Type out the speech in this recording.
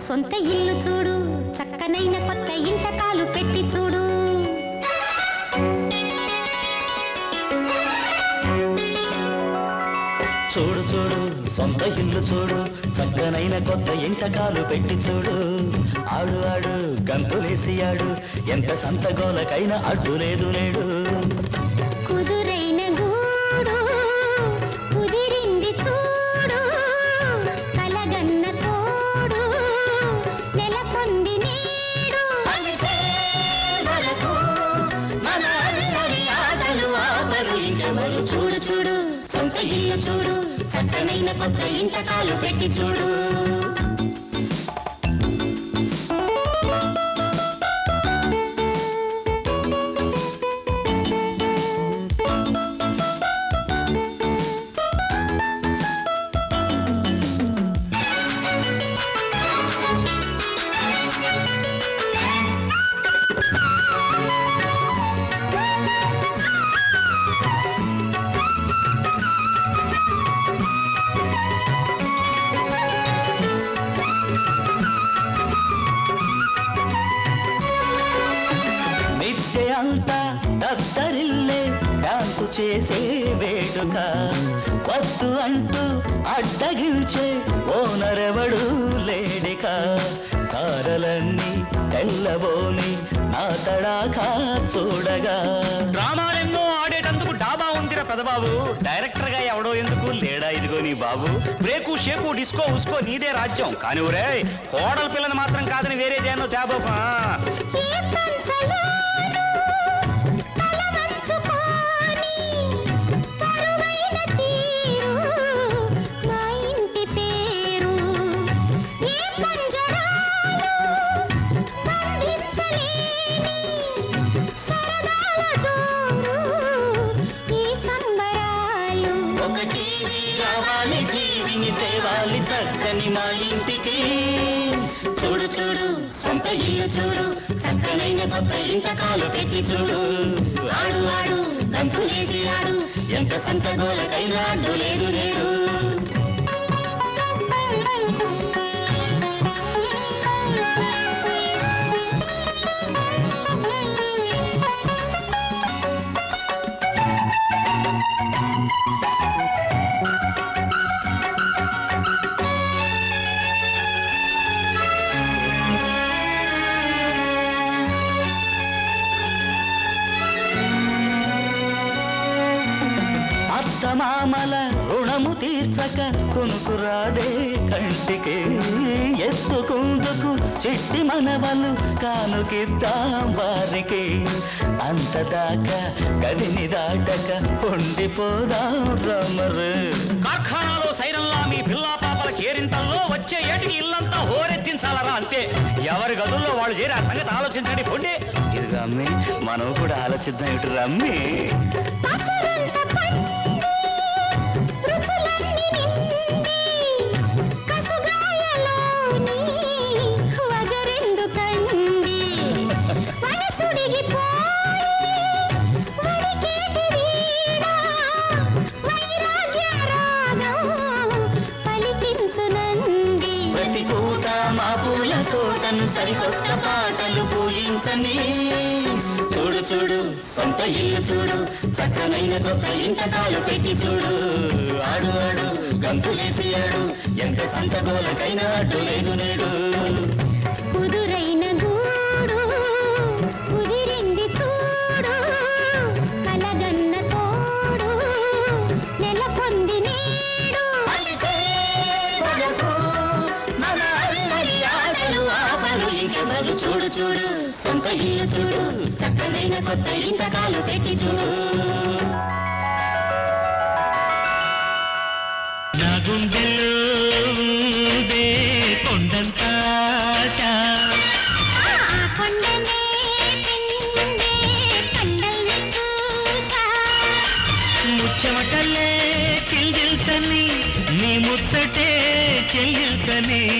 సొంత ఇల్లు చూడు, చక్కనైన కొత్త ఇంట కాలు పెట్టి చూడు. చూడు చూడు సొంత ఇల్లు చూడు, చక్కనైన కొత్త ఇంట కాలు పెట్టి చూడు. ఆడు ఆడు గంతులేసి ఆడు, ఎంత సంతగోలకైనా అడ్డు లేదు నేడు. కుదురైన గూడు కుదిరింది చూడు, కలగన్న తోడు నెలకొంది నేడు. చూడు చూడు సొంత ఇల్లు చూడు, చక్కనైన కొత్త ఇంట కాలు పెట్టి చూడు. అంతా దద్దరిల్లే డాన్సు చేసే వేడుక, వద్దు అంటూ అడ్డగించే ఓనరెవడు లేడిక. తారలన్నీ తెల్లబోని నా తడాకా చూడగా, డ్రామాలెన్నో ఆడేటందుకు డాబా ఉందిరా పెదబాబు, డైరెక్టర్ గా ఎవడో ఎందుకు లేడా ఇదిగో నీ బాబు. బ్రేకు షేకు డిస్కో ఉస్కో నీదే రాజ్యం, కానీ ఒరే కోడల పిల్లని మాత్రం కాదని వేరే దేనో తేబోపా. తేవాలి చక్కని మా ఇంటికి. చూడు చూడు సొంత ఇల్లు చూడు, చక్కనైన కొత్త ఇంట కాలు పెట్టి చూడు. ఆడు ఆడు గంతులేసి ఆడు, ఎంత సంత గోలకైనా అడ్డు లేదు నేడు. మామల రుణము తీర్చక కొనుకురాదే కంటికి, ఎత్తుకుందుకు చిట్టి మనవలు కానుకిద్దాం వారికి. అంతదాకా గదిని దాటక ఉండిపోదాం రమరు. కార్ఖానాలో సైరన్లా మీ పిల్లా పాపల కేరింతల్లో వచ్చే ఏటికి ఇల్లంతా హోరెత్తించాలరా అంతే. ఎవరి గదుల్లో వాళ్ళు చేరి ఆ సంగతి ఆలోచించండి పొండి. ఇది రమ్మి మనం కూడా ఆలోచిద్దాం ఇటు రమ్మి. మా పూల తోటను సరికొత్త పాటలు పూయించని. చూడు చూడు సొంత ఇల్లు చూడు, చక్కనైన కొత్త ఇంట కాలు పెట్టి చూడు. ఆడు ఆడు గంతులేసి ఆడు, ఎంత సంత గోలకైనా అడ్డు లేదు నేడు. కుదురైన గూడు కుదిరింది చూడు, కలగన్న తోడు నెలకొంది నేడు. ఇంకెవరు చూడు చూడు సొంత ఇల్లు చూడు, చక్కనైన కొత్త ఇంట కాలు పెట్టి చూడు. నా గుండెల్లో కొండంత ఆశ, కొండనే పిండే కండల్ని చూసా. ముచ్చమటల్లే చిల్దిల్చని నీ ముచ్చటే చెల్లిల్చని.